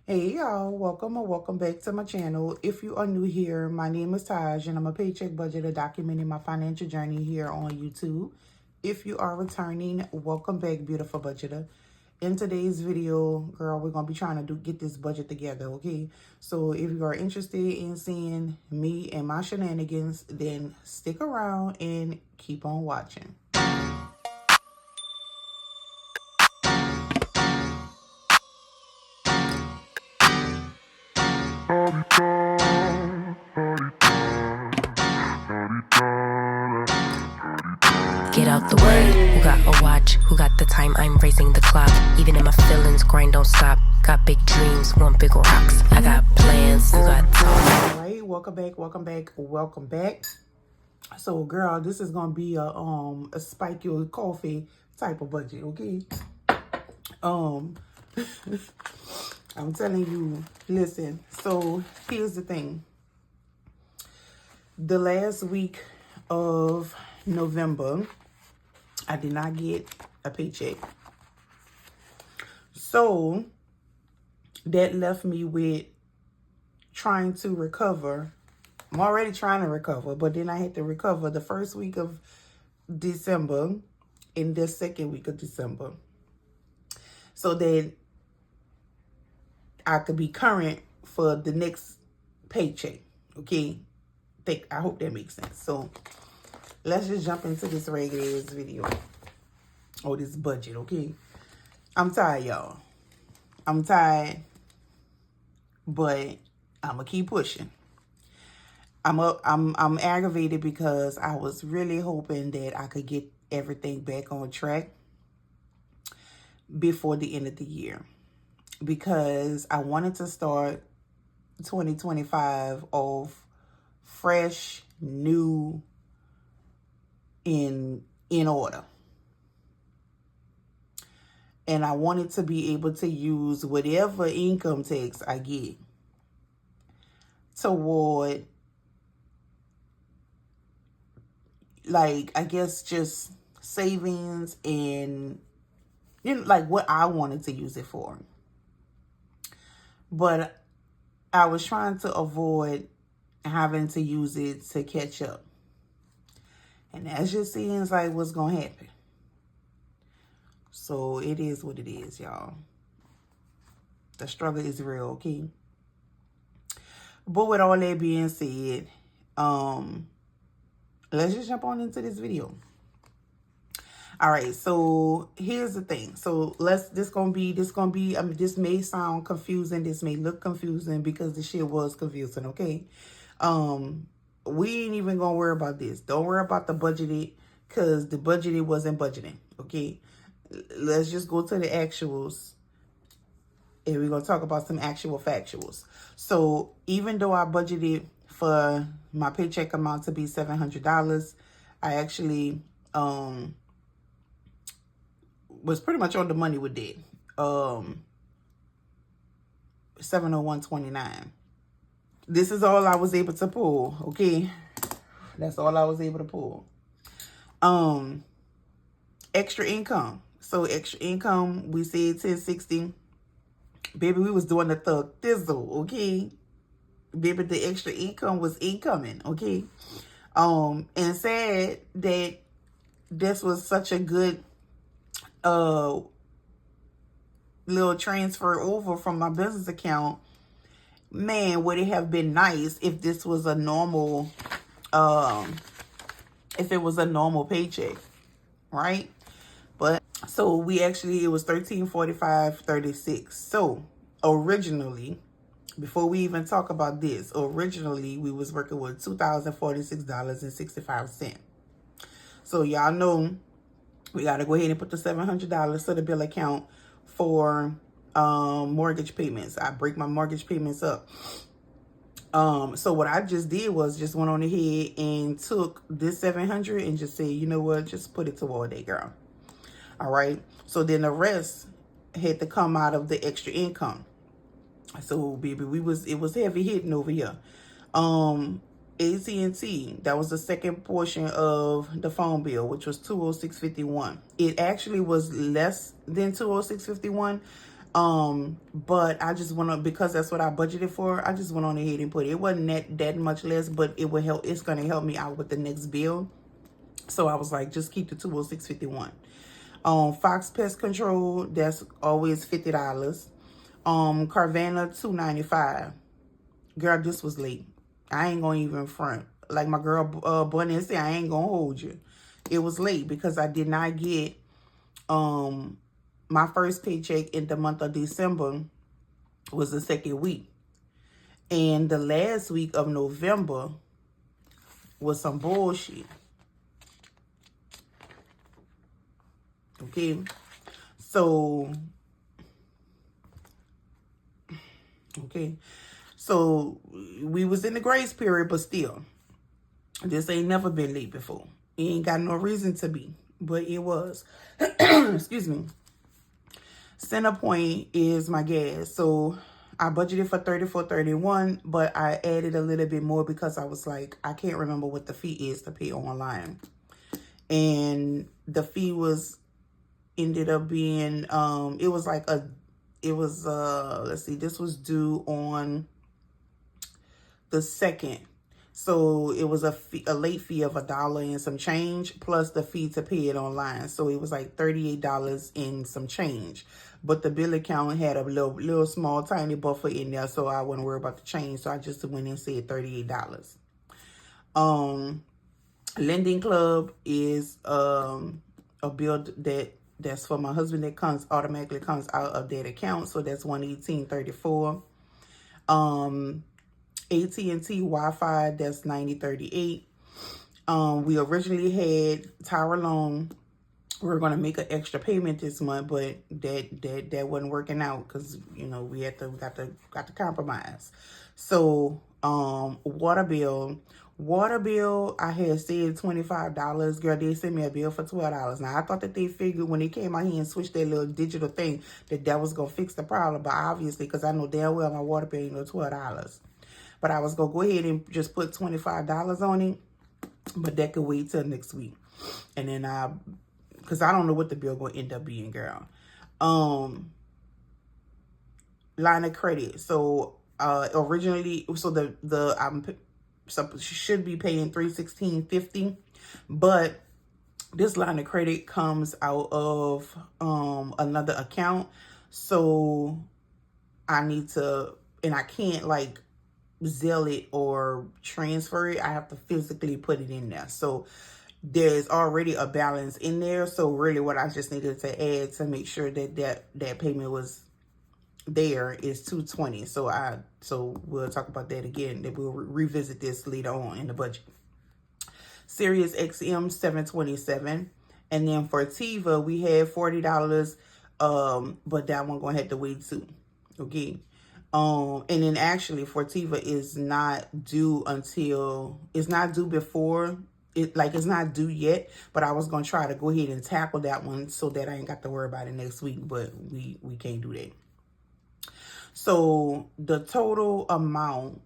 Hey y'all, welcome or welcome back to my channel. If you are new here, my name is Taj and I'm a paycheck budgeter documenting my financial journey here on YouTube. If you are returning, welcome back, beautiful budgeter. In today's video, girl, we're going to be trying to get this budget together, okay? So if you are interested in seeing me and my shenanigans, then stick around and keep on watching. Get out the way, who got a watch, who got the time, I'm racing the clock. Even in my feelings, grind don't stop. Got big dreams, want big rocks. I got plans, you got time. All right, welcome back. So girl, this is gonna be a spike your coffee type of budget, okay? I'm telling you, listen, so here's the thing. The last week of November, I did not get a paycheck. So that left me with trying to recover. I'm already trying to recover, but then I had to recover the first week of December and the second week of December, so that I could be current for the next paycheck, okay? I hope that makes sense. So let's just jump into this regular video or this budget, okay? I'm tired, y'all. I'm tired, but I'm gonna keep pushing. I'm aggravated because I was really hoping that I could get everything back on track before the end of the year, because I wanted to start 2025 off fresh, new, in order. And I wanted to be able to use whatever income tax I get toward, like, I guess just savings and, you know, like what I wanted to use it for. But I was trying to avoid having to use it to catch up. And that just seems like what's going to happen. So it is what it is, y'all. The struggle is real, okay? But with all that being said, let's just jump on into this video. All right, so here's the thing. So this may sound confusing. This may look confusing because the shit was confusing, okay? We ain't even gonna worry about this. Don't worry about the budgeted, because the budgeted wasn't budgeting, okay? Let's just go to the actuals, and we're gonna talk about some actual factuals. So even though I budgeted for my paycheck amount to be $700, I actually was pretty much on the money with it. 701.29. This is all I was able to pull, okay? That's all I was able to pull. Extra income. So extra income, we said 1060. Baby, we was doing the thug thizzle, okay? Baby, the extra income was incoming, okay? And said that this was such a good little transfer over from my business account. Man, would it have been nice if this was a normal, if it was a normal paycheck, right? But so it was $1345.36. So originally, before we even talk about this, originally we was working with $2,046.65. So y'all know we got to go ahead and put the $700 to the bill account for mortgage payments. I break my mortgage payments up. So what I just did was just went on ahead and took this $700 and just said, you know what, just put it toward that, girl. All right. So then the rest had to come out of the extra income. So baby, it was heavy hitting over here. AT&T, that was the second portion of the phone bill, which was $206.51. It actually was less than $206.51. But I just went on, because that's what I budgeted for, I just went on ahead and put it. It wasn't that much less, but it would help. It's going to help me out with the next bill. So I was like, just keep the 206.51. Fox Pest Control, that's always $50. Carvana, $2.95. Girl, this was late. I ain't gonna even front. Like my girl Bunny said, I ain't gonna hold you. It was late because I did not get my first paycheck in the month of December was the second week. And the last week of November was some bullshit. Okay. So, So we was in the grace period, but still, this ain't never been late before. It ain't got no reason to be, but it was. Excuse me. Centerpoint is my gas. So I budgeted for $34.31, but I added a little bit more because I was like, I can't remember what the fee is to pay online. And the fee ended up being, let's see, this was due on the 2nd. So it was a late fee of $1 and some change plus the fee to pay it online. So it was like $38 and some change. But the bill account had a little small tiny buffer in there, so I wouldn't worry about the change. So I just went and said $38. Lending Club is a bill that's for my husband that automatically comes out of that account. So that's $118.34. AT&T Wi-Fi, that's $90.38. We originally had Tower Loan. We were going to make an extra payment this month, but that wasn't working out because, you know, we got to compromise. So, water bill, I had said $25. Girl, they sent me a bill for $12. Now, I thought that they figured when they came out here and switched their little digital thing that was going to fix the problem. But obviously, because I know damn well my water bill ain't no $12. But I was going to go ahead and just put $25 on it. But that could wait till next week. And then because I don't know what the bill going to end up being, girl. Line of credit. So originally, so I'm should be paying $316.50, but this line of credit comes out of another account. So I need to, and I can't like Zelle it or transfer it. I have to physically put it in there. So there's already a balance in there. So really what I just needed to add to make sure that payment was there is $220. So we'll talk about that again. That we'll revisit this later on in the budget. Sirius XM $727. And then for TiVo, we had $40. But that one gonna have to wait too. Okay. And then actually for TiVo is not due before it's not due yet, but I was going to try to go ahead and tackle that one so that I ain't got to worry about it next week, but we can't do that. So the total amount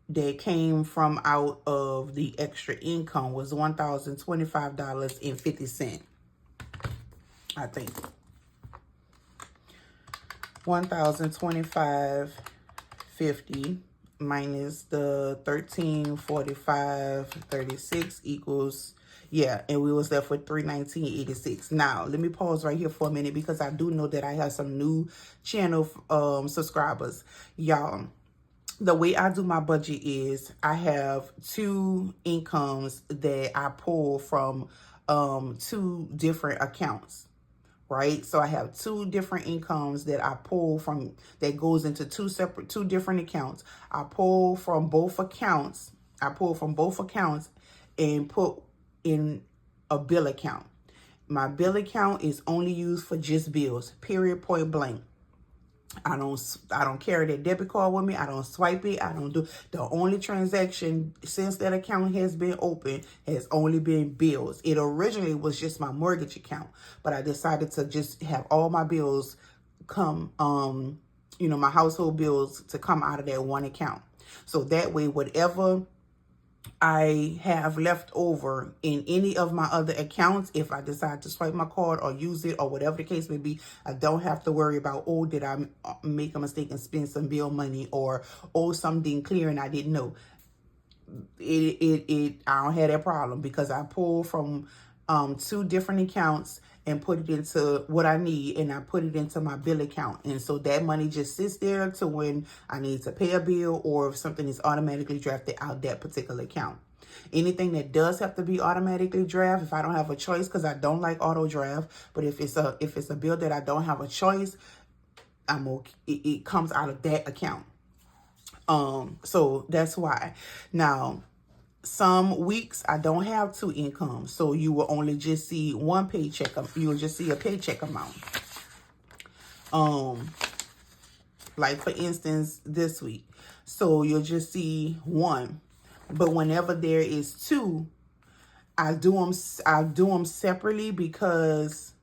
that came from out of the extra income was $1,025.50. I think. $1,025.50 minus the $1,345.36 equals, yeah, and we was left with $319.86. Now, let me pause right here for a minute because I do know that I have some new channel subscribers. Y'all, the way I do my budget is I have two incomes that I pull from two different accounts. Right? So I have two different incomes that I pull from that goes into two different accounts. I pull from both accounts and put in a bill account. My bill account is only used for just bills, period, point blank. I don't carry that debit card with me. I don't swipe it. I don't do. The only transaction since that account has been open has only been bills. It originally was just my mortgage account, but I decided to just have all my bills come, my household bills to come out of that one account. So that way, whatever I have left over in any of my other accounts. If I decide to swipe my card or use it or whatever the case may be, I don't have to worry about, oh, did I make a mistake and spend some bill money, or oh, something clear and I didn't know. I don't have that problem because I pull from 2 different accounts and put it into what I need, and I put it into my bill account. And so that money just sits there to when I need to pay a bill, or if something is automatically drafted out that particular account. Anything that does have to be automatically drafted, if I don't have a choice, because I don't like auto draft, but if it's a bill that I don't have a choice, I'm okay. It comes out of that account. So that's why. Now, some weeks I don't have 2 incomes, so you will only just see one paycheck. You will just see a paycheck amount. Like for instance, this week, so you'll just see 1. But whenever there is 2, I do them separately because,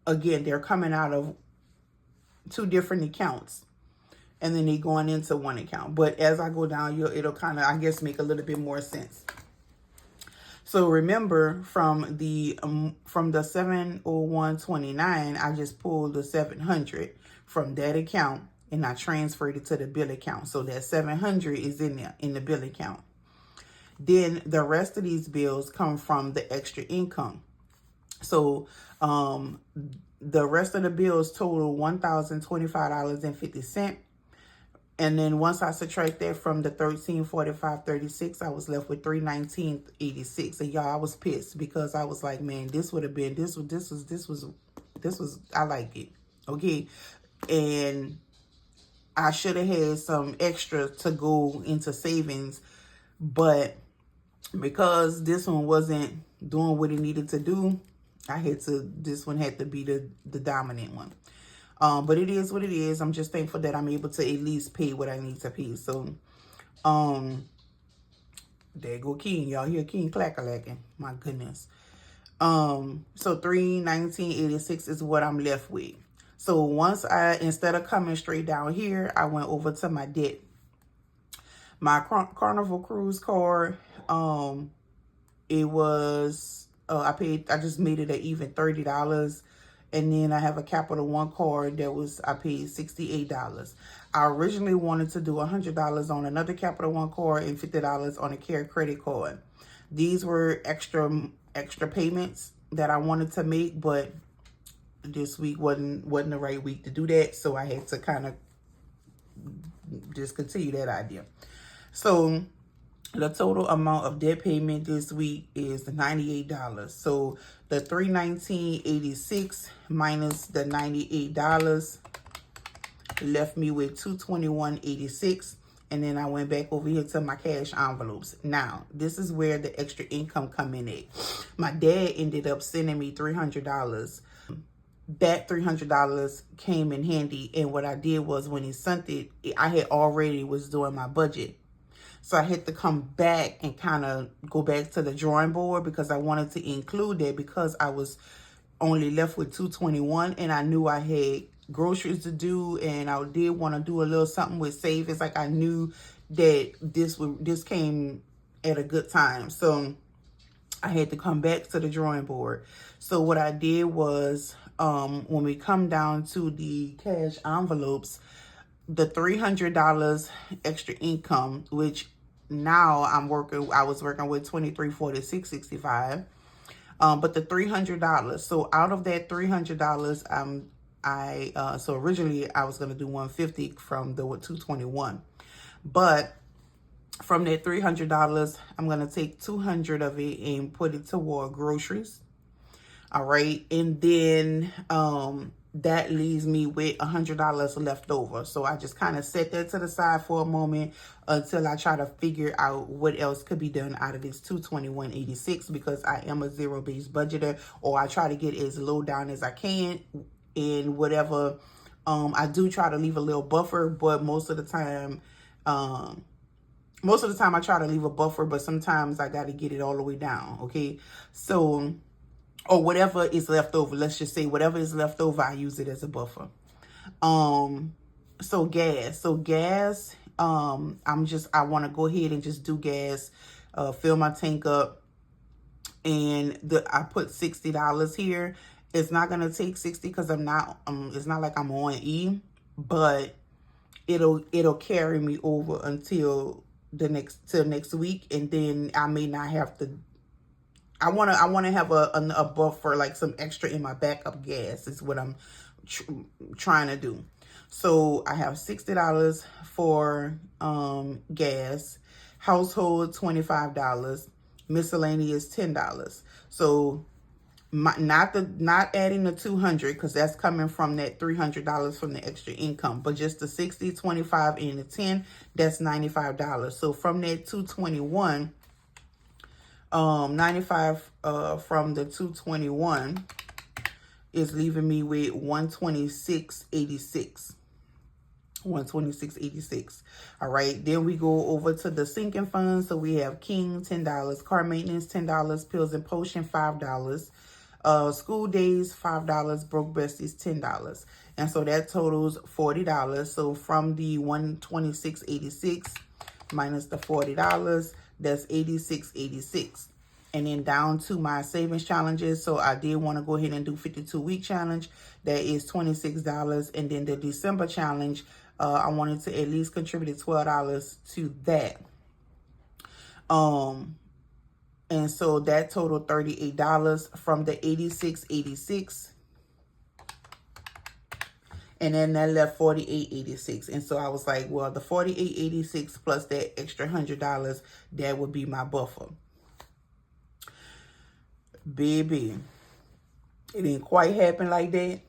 again, they're coming out of 2 different accounts. And then they going into one account. But as I go down, it'll kind of, I guess, make a little bit more sense. So remember, from the 701.29, I just pulled the 700 from that account and I transferred it to the bill account. So that 700 is in there in the bill account. Then the rest of these bills come from the extra income. So the rest of the bills total $1,025.50. And then once I subtract that from the $1,345.36, I was left with $319.86. And y'all, I was pissed because I was like, man, this would have been, this was, I like it. Okay. And I should have had some extra to go into savings, but because this one wasn't doing what it needed to do, this one had to be the dominant one. But it is what it is. I'm just thankful that I'm able to at least pay what I need to pay. So, there go King. Y'all hear King clack-a-lacking. My goodness. So $319.86 is what I'm left with. So once instead of coming straight down here, I went over to my debt. My Carnival Cruise card, it was, I just made it at even $30. And then I have a Capital One card that I paid $68. I originally wanted to do $100 on another Capital One card and $50 on a Care credit card. These were extra payments that I wanted to make, but this week wasn't the right week to do that. So I had to kind of discontinue that idea. So the total amount of debt payment this week is $98. So the $319.86 minus the $98 left me with $221.86. And then I went back over here to my cash envelopes. Now, this is where the extra income come in at. My dad ended up sending me $300. That $300 came in handy. And what I did was when he sent it, I had already was doing my budget. So I had to come back and kind of go back to the drawing board because I wanted to include that because I was only left with $221 and I knew I had groceries to do and I did want to do a little something with savings. Like I knew that this came at a good time. So I had to come back to the drawing board. So what I did was when we come down to the cash envelopes, the $300 extra income, which now I was working with $23.46.65, but the $300. So out of that $300, so originally I was gonna do $150 from the $221, but from that $300, I'm gonna take $200 of it and put it toward groceries. All right, and then that leaves me with $100 left over. So I just kind of set that to the side for a moment until I try to figure out what else could be done out of this $221.86 because I am a zero-based budgeter, or I try to get as low down as I can in whatever. I do try to leave a little buffer, but most of the time I try to leave a buffer, but sometimes I got to get it all the way down. Okay, so or whatever is left over. Let's just say whatever is left over, I use it as a buffer. So gas. I want to go ahead and just do gas, fill my tank up. And I put $60 here. It's not going to take 60 because I'm not, it's not like I'm on E, but it'll carry me over until next week. And then I may not have to, I want to have a buffer, like some extra in my backup gas is what I'm trying to do. So I have $60 for gas, household $25, miscellaneous $10. So not adding the 200 because that's coming from that $300 from the extra income, but just the 60, 25, and the 10, that's $95. So from that 221, 95 from the 221 is leaving me with 126.86. 126.86. All right, then we go over to the sinking fund. So we have King $10, car maintenance $10, pills and potion $5, school days $5, broke besties $10, and so that totals $40. So from the 126.86 minus the $40, that's 86.86. And then down to my savings challenges. So I did want to go ahead and do 52-week challenge. That is $26. And then the December challenge, I wanted to at least contribute $12 to that. And so that totaled $38 from the 86.86. And then that left 48.86. And so I was like, well, the 48.86 plus that extra $100, that would be my buffer. Baby, it didn't quite happen like that,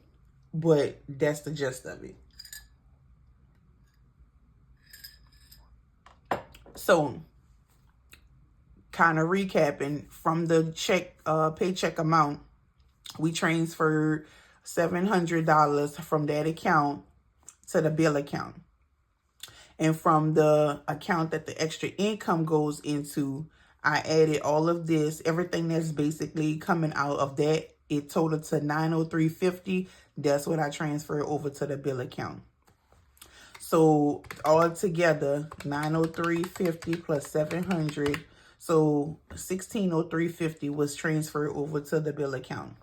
but that's the gist of it. So, kind of recapping, from the paycheck amount, we transferred $700 from that account to the bill account. And from the account that the extra income goes into, I added all of this, everything that's basically coming out of that. It totaled to $903.50. That's what I transferred over to the bill account. So all together, $903.50 plus $700. So $1,603.50 was transferred over to the bill account.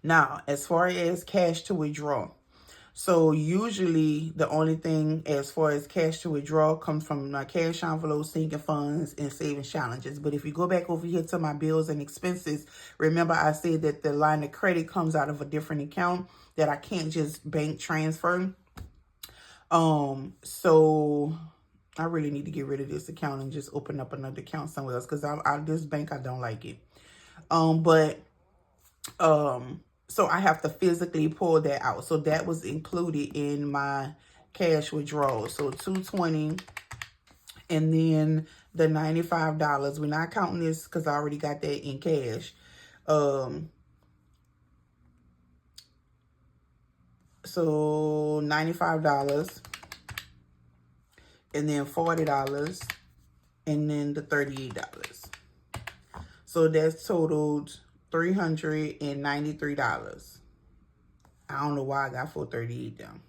Now, as far as cash to withdraw. So usually the only thing as far as cash to withdraw comes from my cash envelope, sinking funds, and savings challenges. But if you go back over here to my bills and expenses, remember I said that the line of credit comes out of a different account that I can't just bank transfer. So I really need to get rid of this account and just open up another account somewhere else, because this bank, I don't like it. So I have to physically pull that out. So that was included in my cash withdrawal. So $220 and then the $95. We're not counting this because I already got that in cash. So $95 and then $40 and then the $38. So that's totaled $393. I don't know why I got $438 down.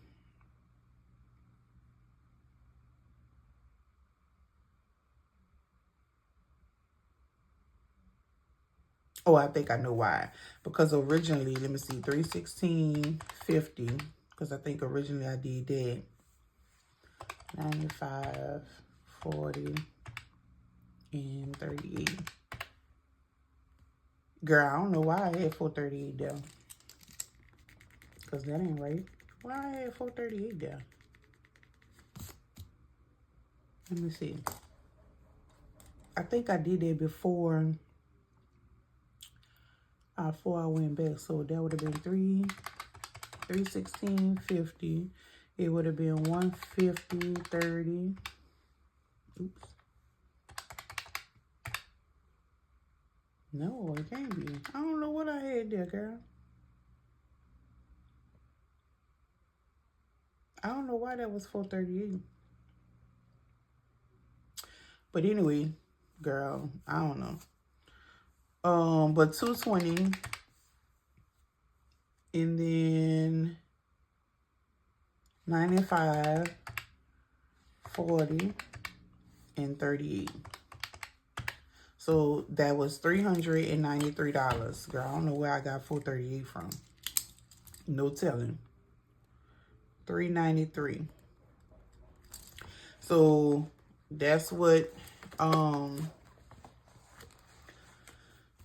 Oh, I think I know why. Because originally, let me see, $316.50. Because I think originally I did that. 95, 40, and 38. Girl, I don't know why I had $438 down. Because that ain't right. Why I had $438 down? Let me see. I think I did that before I went back. So that would have been $316.50. It would have been $150.30. Oops. No, it can't be. I don't know what I had there, girl. I don't know why that was $438. But anyway, girl, I don't know. But $220 and then $95, 40 and 38. So that was $393. Girl, I don't know where I got 438 from. No telling. $393. So that's what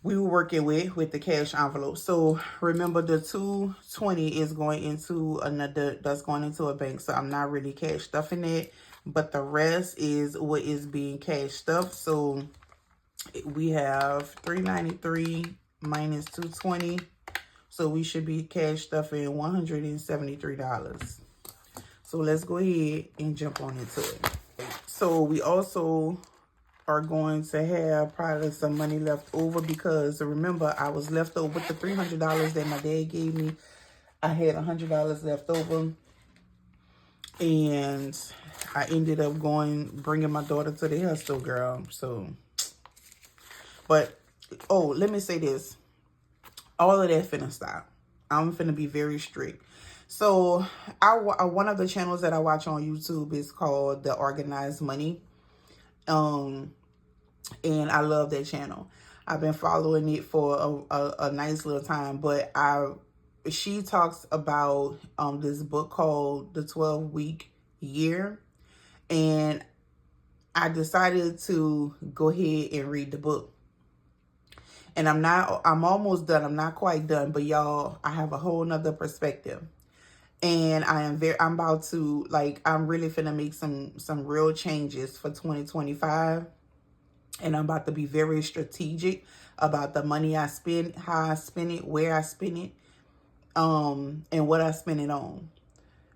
we were working with the cash envelope. So remember, the $220 is going into another, that's going into a bank. So I'm not really cash stuffing it, but the rest is what is being cash stuffed. So we have $393 minus $220. So we should be cash stuffing $173. So let's go ahead and jump on into it. So we also are going to have probably some money left over, because remember, I was left over with the $300 that my dad gave me. I had $100 left over, and I ended up bringing my daughter to the hair store, girl. So, but, oh, let me say this. All of that finna stop. I'm finna be very strict. So one of the channels that I watch on YouTube is called The Organized Money. And I love that channel. I've been following it for a nice little time, but she talks about this book called The 12-Week Year, and I decided to go ahead and read the book. And I'm almost done. I'm not quite done, but y'all, I have a whole nother perspective. And I'm about to, I'm really finna make some real changes for 2025. And I'm about to be very strategic about the money I spend, how I spend it, where I spend it, and what I spend it on.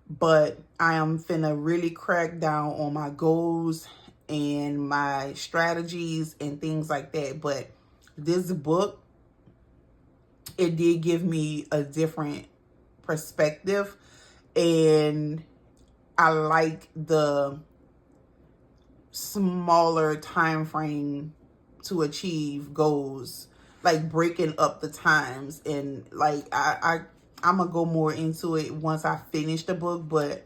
But I am finna really crack down on my goals and my strategies and things like that. But this book, it did give me a different perspective, and I like the smaller time frame to achieve goals, like breaking up the times. And I'm gonna go more into it once I finish the book, but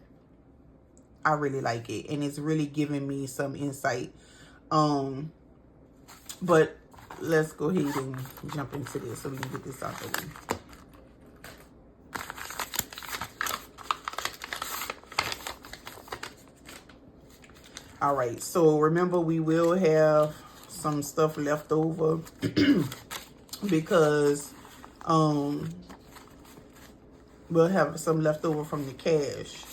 I really like it, and it's really giving me some insight. But let's go ahead and jump into this so we can get this out the way. All right, so remember, we will have some stuff left over because we'll have some left over from the cash.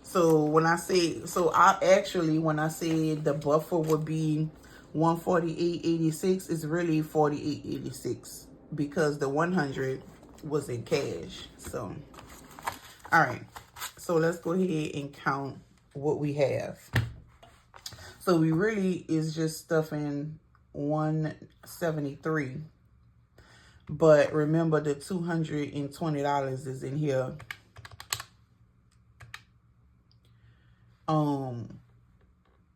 So when I say the buffer would be 148.86, it's really 48.86 because the 100 was in cash. So, all right, so let's go ahead and count what we have. So we really is just stuffing 173, but remember the $220 is in here.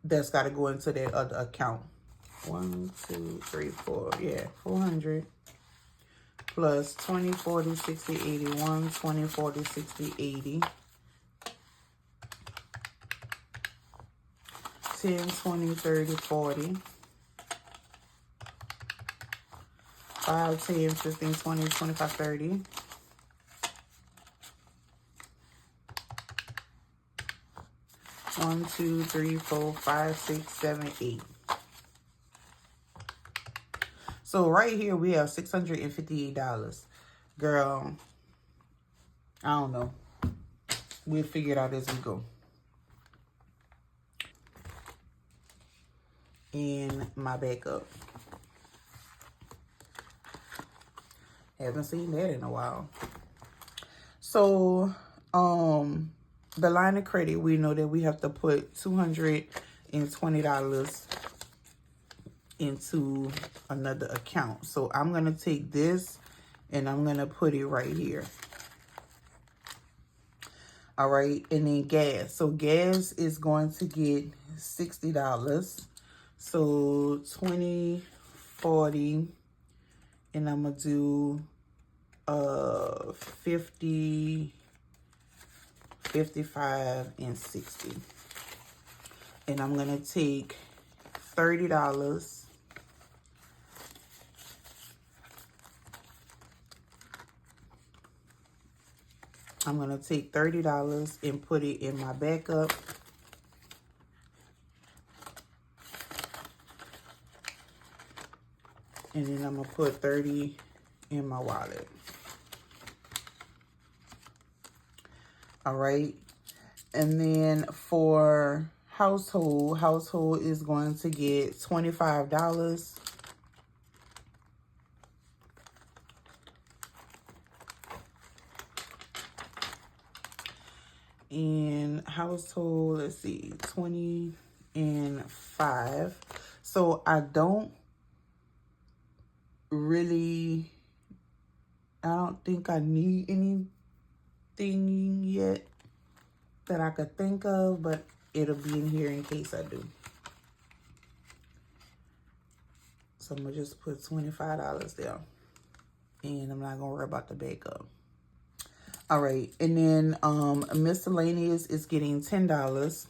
That's got to go into that other account. 1, 2, 3, 4. Yeah, 400 plus 20, 40, 60, 80. 1, 20, 40, 60, 80. 10, 20, 30, 40. 5, 10, 15, 20, 25, 30. 1, 2, 3, 4, 5, 6, 7, 8. So right here we have $658. Girl, I don't know. We'll figure it out as we go. And my backup. Haven't seen that in a while. So, the line of credit, we know that we have to put $220 into another account. So I'm going to take this and I'm going to put it right here. All right. And then gas. So gas is going to get $60. So 20, 40, and I'm going to do 50, 55, and 60. And I'm going to take $30. I'm going to take $30 and put it in my backup. And then I'm going to put 30 in my wallet. All right. And then for household is going to get $25. And household, let's see, 20 and 5. So I don't think I need anything yet that I could think of, but it'll be in here in case I do. So I'm gonna just put $25 there, and I'm not gonna worry about the backup. All right, and then miscellaneous is getting $10.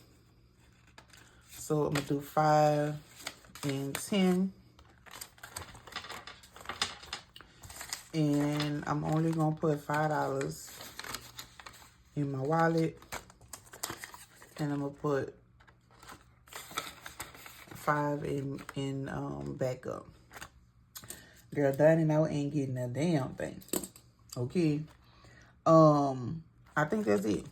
So I'm gonna do 5 and 10. And I'm only gonna put $5 in my wallet. And I'm gonna put 5 in backup. Girl, dining out ain't getting a damn thing. Okay. I think that's it.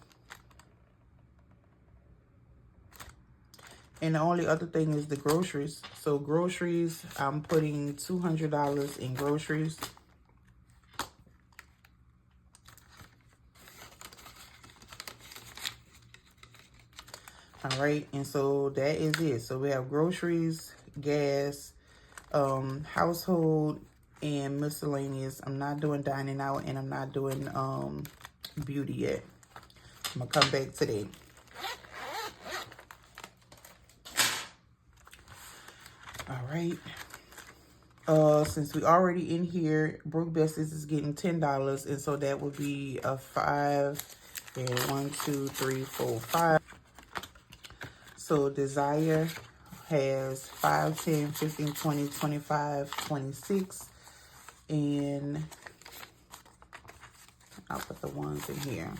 And the only other thing is the groceries. So groceries, I'm putting $200 in groceries. All right, and so that is it. So we have groceries, gas, household, and miscellaneous. I'm not doing dining out, and I'm not doing beauty yet. I'm gonna come back today. All right. Since we already in here, Broke Besties is getting $10, and so that would be a 5 and 1, 2, 3, 4, 5. So Desire has 5, 10, 15, 20, 25, 26. And I'll put the ones in here.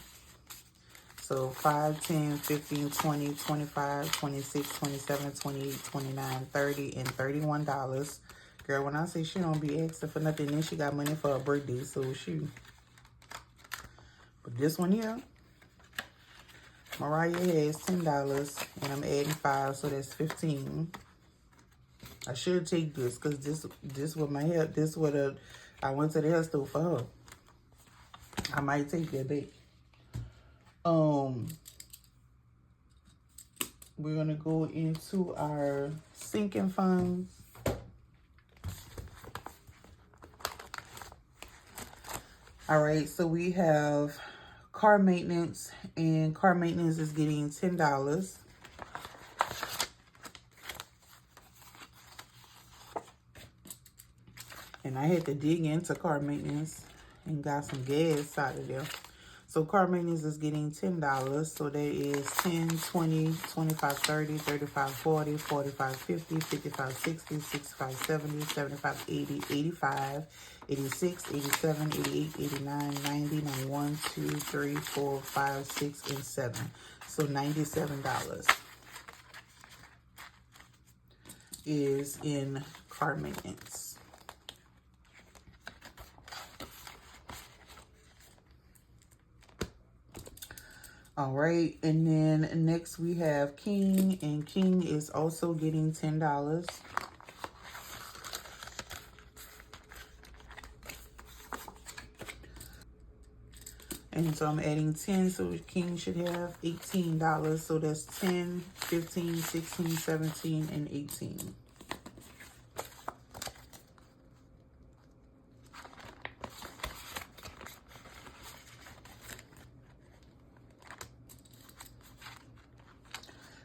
So 5, 10, 15, 20, 25, 26, 27, 28, 29, 30, and $31. Girl, when I say she don't be asking for nothing, then she got money for her birthday, so she. But this one here, Mariah has $10, and I'm adding 5, so that's 15. I should take this, because this with my hair, this what I went to the hair store for her. I might take that back. We're gonna go into our sinking funds. All right, so we have car maintenance, and car maintenance is getting $10. And I had to dig into car maintenance and got some gas out of there. So car maintenance is getting $10. So that is 10, 20, 25, 30, 35, 40, 45, 50, 55, 60, 65, 70, 75, 80, 85, 86, 87, 88, 89, 90, 91, 2, 3, 4, 5, 6, and 7. So $97 is in car maintenance. All right, and then next we have King, and King is also getting $10. And so I'm adding 10, so King should have $18. So that's 10, 15, 16, 17, and 18.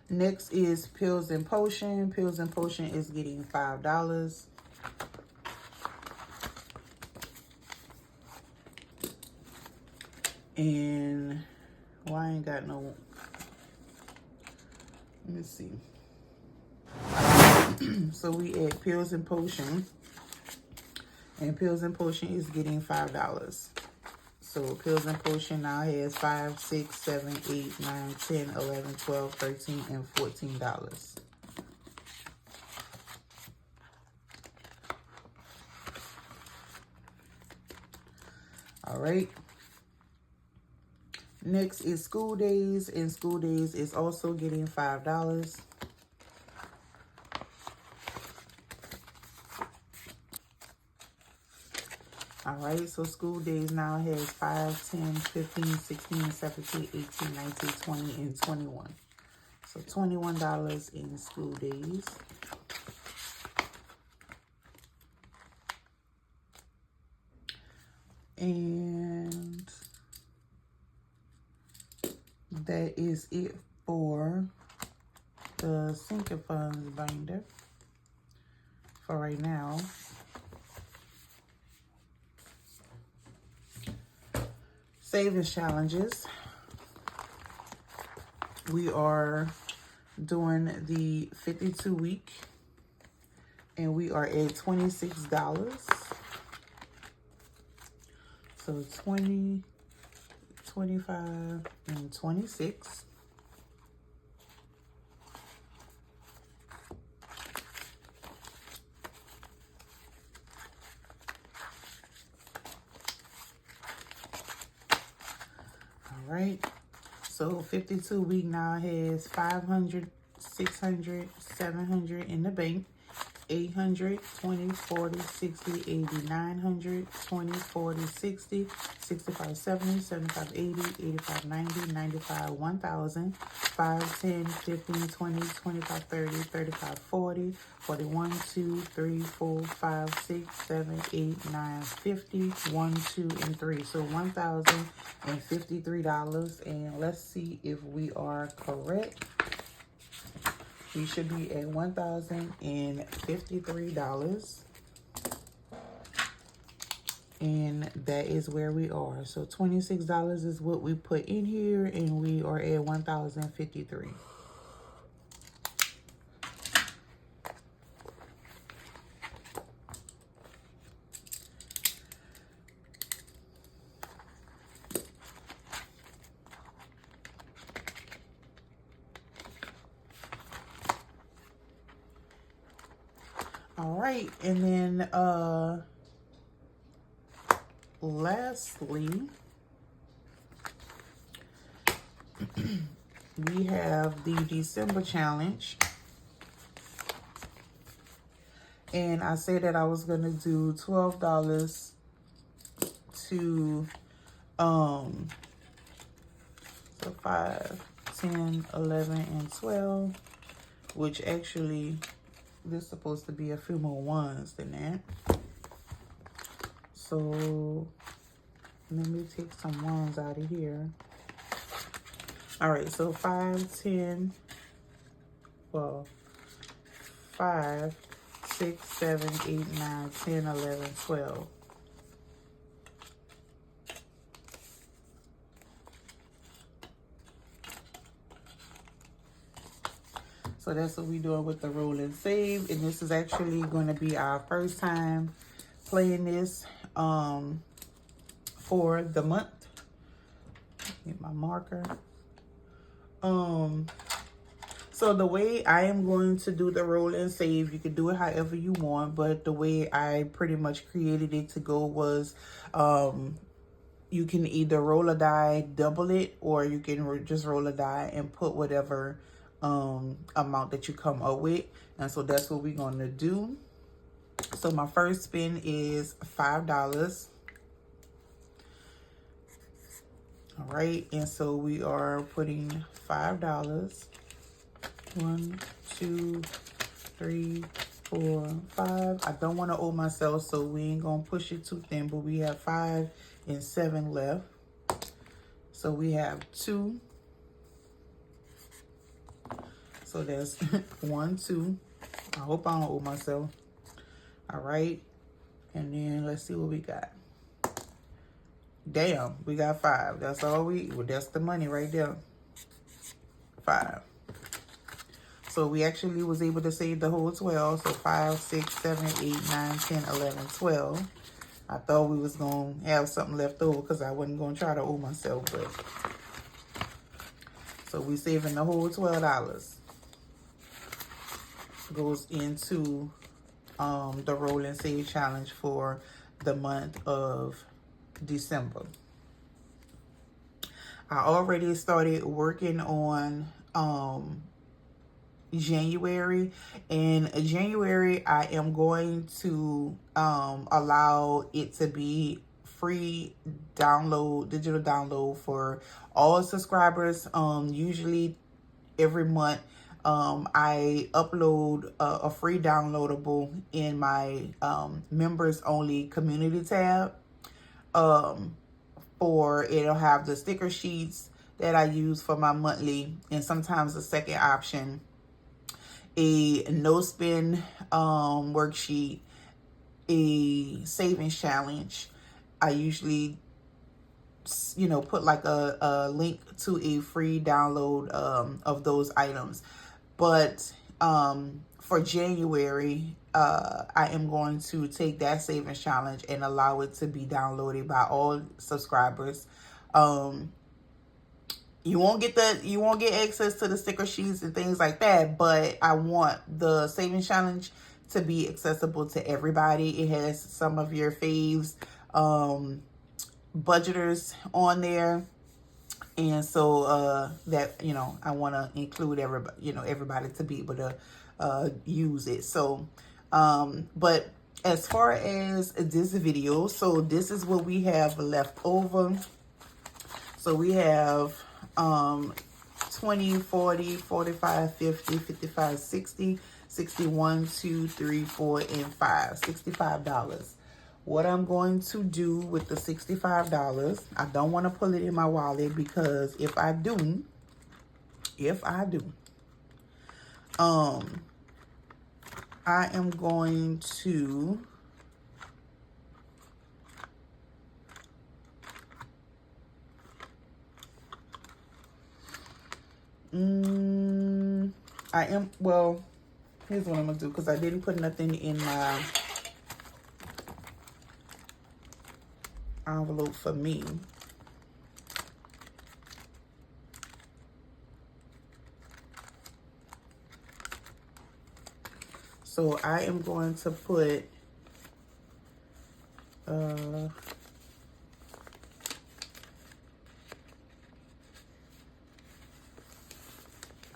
Next is Pills and Potion. Pills and Potion is getting $5. And I ain't got no, let me see. So we at Pills and Potion. And Pills and Potion is getting $5. So Pills and Potion now has 5, 6, 7, 8, 9, 10, 11, 12, 13, and $14. All right. Next is School Days, and School Days is also getting $5. All right, so School Days now has 5, 10, 15, 16, 17, 18, 19, 20, and 21. So $21 in School Days. And that is it for the sinking funds binder for right now. Savings challenges. We are doing the 52 week, and we are at $26. So 20, 25, and 26. All right. So 52 week now has 500, 600, 700 in the bank. 800, 20, 40, 60, 80, 900, 20, 40, 60, 65, 70, 75, 80, 85, 90, 95, 1,000, 5, 10, 15, 20, 25, 30, 35, 40, 41, 2, 3, 4, 5, 6, 7, 8, 9, 50, 1, 2, and 3. So $1,053. And let's see if we are correct. We should be at $1,053. And that is where we are. So $26 is what we put in here, and we are at $1,053. All right, and then lastly, we have the December challenge. And I said that I was gonna do $12 to so 5, 10, 11, and 12, which actually there's supposed to be a few more ones than that. So let me take some ones out of here. All right, so 5, 10, well, 5, 6, 7, 8, 9, 10, 11, 12. So that's what we're doing with the roll and save. And this is actually going to be our first time playing this for the month. Get my marker. So the way I am going to do the roll and save, you can do it however you want, but the way I pretty much created it to go was you can either roll a die, double it, or you can just roll a die and put whatever amount that you come up with. And so that's what we're going to do. So my first spin is $5. All right, and so we are putting $5. 1, 2, 3, 4, 5. I don't want to owe myself, so we ain't gonna push it too thin, but we have 5 and 7 left. So we have 2. So that's 1, 2. I hope I don't owe myself. All right, and then let's see what we got. Damn, we got 5. That's all well, that's the money right there. 5. So we actually was able to save the whole 12. So 5, 6, 7, 8, 9, 10, 11, 12. I thought we was going to have something left over because I wasn't going to try to owe myself. But so we saving the whole $12. Goes into the Roll and Save Challenge for the month of December. I already started working on January. In January, I am going to allow it to be free download, digital download for all subscribers. Usually every month, I upload a free downloadable in my members only community tab. Or it'll have the sticker sheets that I use for my monthly, and sometimes the second option, a no spin worksheet, a savings challenge. I usually, you know, put like a link to a free download of those items. But for January, I am going to take that savings challenge and allow it to be downloaded by all subscribers. You won't get access to the sticker sheets and things like that, but I want the savings challenge to be accessible to everybody. It has some of your faves, budgeters on there. And so that, you know, I want to include everybody, you know, everybody to be able to use it. So, but as far as this video, so this is what we have left over. So we have 20, 40, 45, 50, 55, 60, 61, 2, 3, 4, and 5. $65. What I'm going to do with the $65, I don't want to pull it in my wallet because if I do, I am going to well, here's what I'm gonna do, because I didn't put nothing in my envelope for me. So I am going to put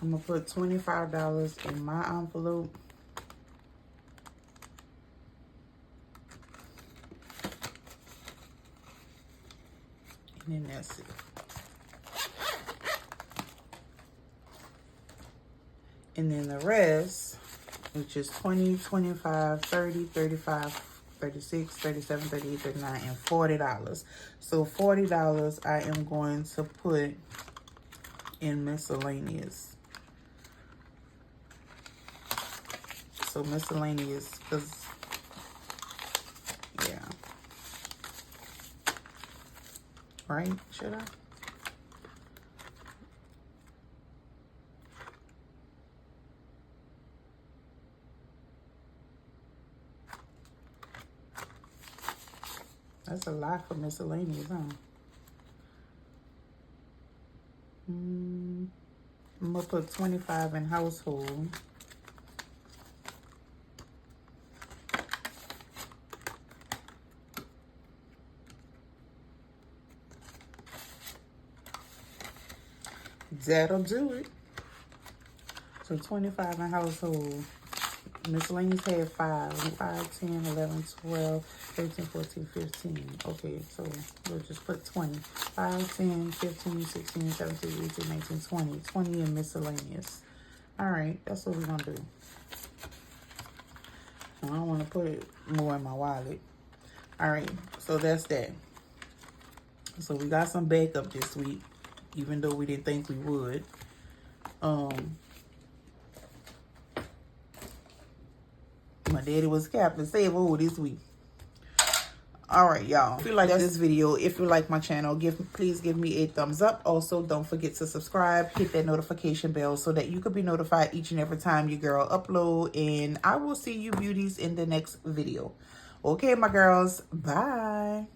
I'm gonna put $25 in my envelope. And then that's it. And then the rest, which is 20, 25, 30, 35, 36, 37, 38, 39, and $40. So $40 I am going to put in miscellaneous. So miscellaneous, because, yeah. Right? Should I? That's a lot for miscellaneous, huh? I'm gonna put 25 in household. That'll do it. So 25 in household. Miscellaneous had 5, 10, 11, 12, 13, 14, 15. Okay, so we'll just put 20. 5, 10, 15, 16, 17, 18, 19, 20. 20 in miscellaneous. All right, that's what we're going to do. I don't want to put it more in my wallet. All right, so that's that. So we got some backup this week, even though we didn't think we would. My daddy was Captain Save-O this week. All right, y'all, if you like this video, if you like my channel, please give me a thumbs up. Also, don't forget to subscribe, hit that notification bell so that you could be notified each and every time your girl upload. And I will see you beauties in the next video. Okay, my girls, bye.